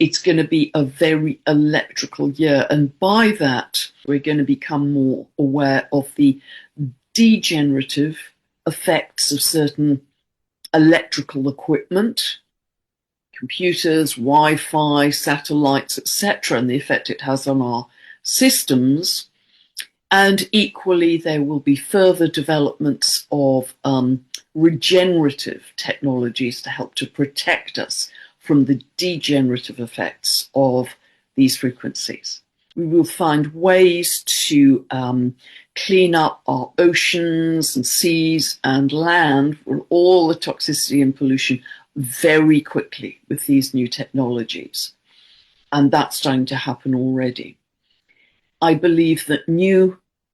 it's going to be a very electrical year. And by that, we're going to become more aware of the degenerative effects of certain electrical equipment, computers, Wi-Fi, satellites, etc., and the effect it has on our systems. And equally, there will be further developments of regenerative technologies to help to protect us from the degenerative effects of these frequencies. We will find ways to clean up our oceans and seas and land for all the toxicity and pollution very quickly with these new technologies. And that's starting to happen already. I believe that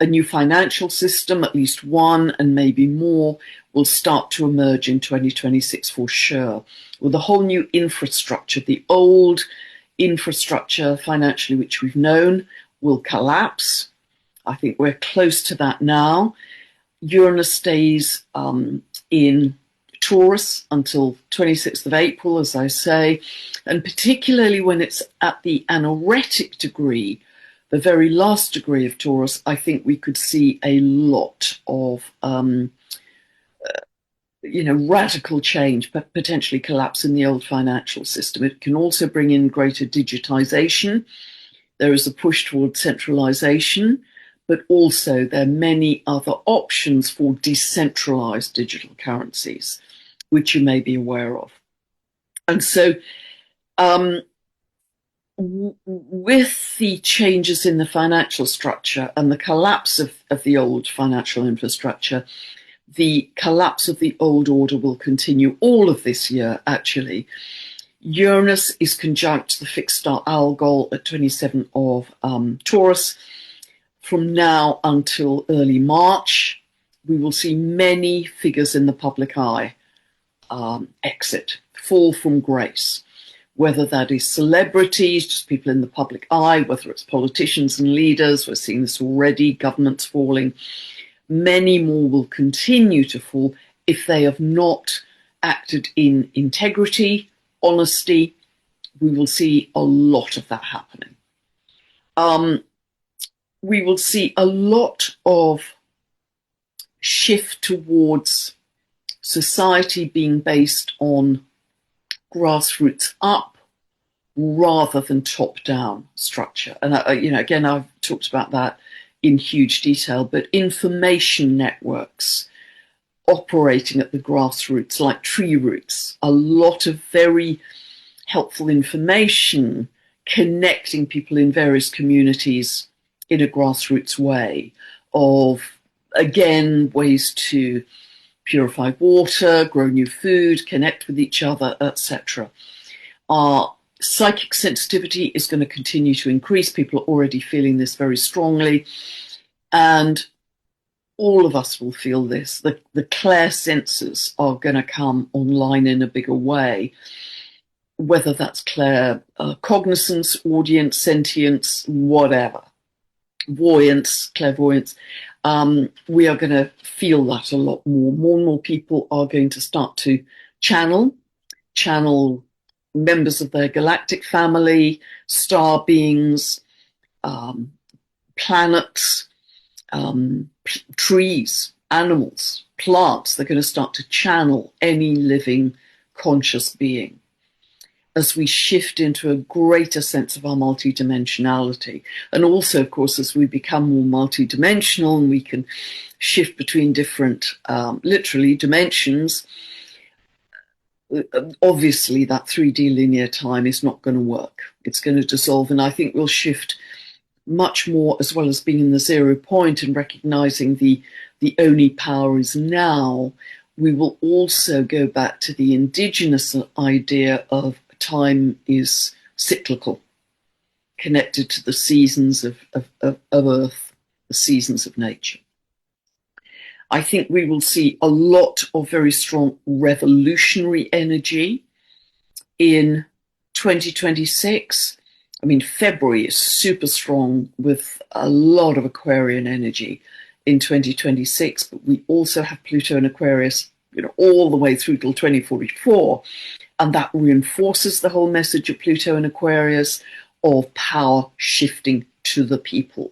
a new financial system, at least one and maybe more, will start to emerge in 2026 for sure, with a whole new infrastructure. The old infrastructure financially which we've known will collapse. I think we're close to that now. Uranus stays in Taurus until 26th of April, as I say, and particularly when it's at the anaretic degree, the very last degree of Taurus, I think we could see a lot of radical change, but potentially collapse in the old financial system. It can also bring in greater digitization. There is a push towards centralization, but also there are many other options for decentralized digital currencies, which you may be aware of. And so with the changes in the financial structure and the collapse of the old financial infrastructure, the collapse of the old order will continue all of this year, actually. Uranus is conjunct to the fixed star Algol at 27 of Taurus. From now until early March, we will see many figures in the public eye fall from grace. Whether that is celebrities, just people in the public eye, whether it's politicians and leaders, we're seeing this already, governments falling. Many more will continue to fall if they have not acted in integrity, honesty. We will see a lot of that happening. We will see a lot of shift towards society being based on grassroots up rather than top-down structure. And again, I've talked about that in huge detail, but information networks operating at the grassroots, like tree roots, a lot of very helpful information connecting people in various communities in a grassroots way of, again, ways to purify water, grow new food, connect with each other, etc. Our psychic sensitivity is going to continue to increase. People are already feeling this very strongly. And all of us will feel this. The clair senses are going to come online in a bigger way, whether that's clair cognizance, audience, sentience, whatever, voyance, clairvoyance. We are going to feel that a lot more. More and more people are going to start to channel members of their galactic family, star beings, planets, trees, animals, plants. They're going to start to channel any living conscious being as we shift into a greater sense of our multidimensionality. And also, of course, as we become more multidimensional and we can shift between different, literally, dimensions, obviously that 3D linear time is not going to work. It's going to dissolve, and I think we'll shift much more, as well as being in the 0 point and recognizing the only power is now. We will also go back to the indigenous idea of time is cyclical, connected to the seasons of Earth, the seasons of nature. I think we will see a lot of very strong revolutionary energy in 2026. I mean, February is super strong with a lot of Aquarian energy in 2026, but we also have Pluto in Aquarius, all the way through till 2044. And that reinforces the whole message of Pluto and Aquarius of power shifting to the people,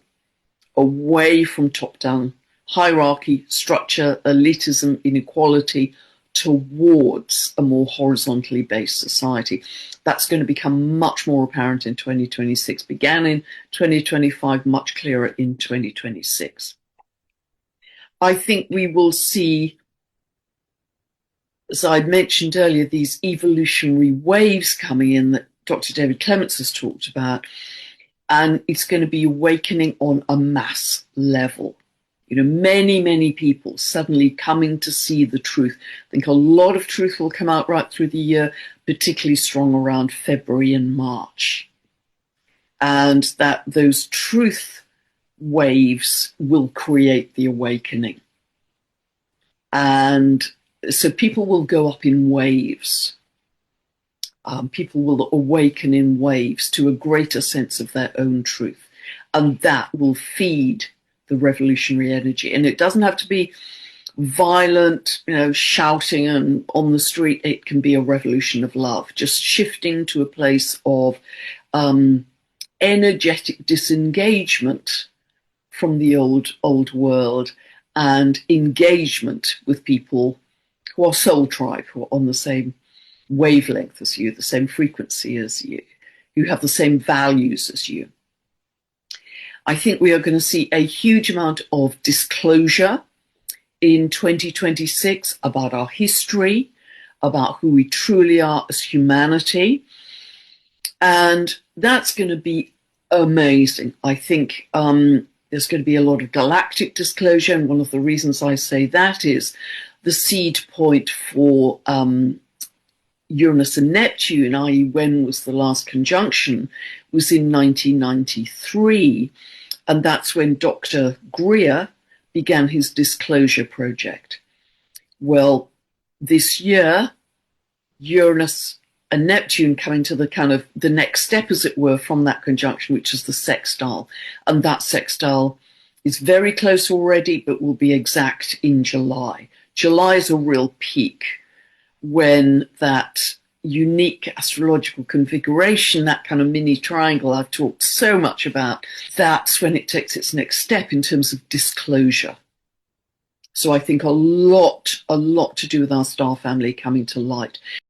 away from top-down hierarchy, structure, elitism, inequality, towards a more horizontally based society. That's going to become much more apparent in 2026, began in 2025, much clearer in 2026. I think we will see, as I'd mentioned earlier, these evolutionary waves coming in that Dr. David Clements has talked about, and it's going to be awakening on a mass level. You know, many, many people suddenly coming to see the truth. I think a lot of truth will come out right through the year, particularly strong around February and March. And that those truth waves will create the awakening. And so people will go up in waves. People will awaken in waves to a greater sense of their own truth. And that will feed the revolutionary energy. And it doesn't have to be violent, you know, shouting and on the street. It can be a revolution of love, just shifting to a place of energetic disengagement from the old world and engagement with people who are soul tribe, who are on the same wavelength as you, the same frequency as you, who have the same values as you. I think we are going to see a huge amount of disclosure in 2026 about our history, about who we truly are as humanity. And that's going to be amazing. I think there's going to be a lot of galactic disclosure. And one of the reasons I say that is the seed point for Uranus and Neptune, i.e. when was the last conjunction, was in 1993. And that's when Dr. Greer began his disclosure project. Well, this year, Uranus and Neptune come into the kind of the next step, as it were, from that conjunction, which is the sextile. And that sextile is very close already, but will be exact in July. July is a real peak when that unique astrological configuration, that kind of mini triangle I've talked so much about, that's when it takes its next step in terms of disclosure. So I think a lot to do with our star family coming to light.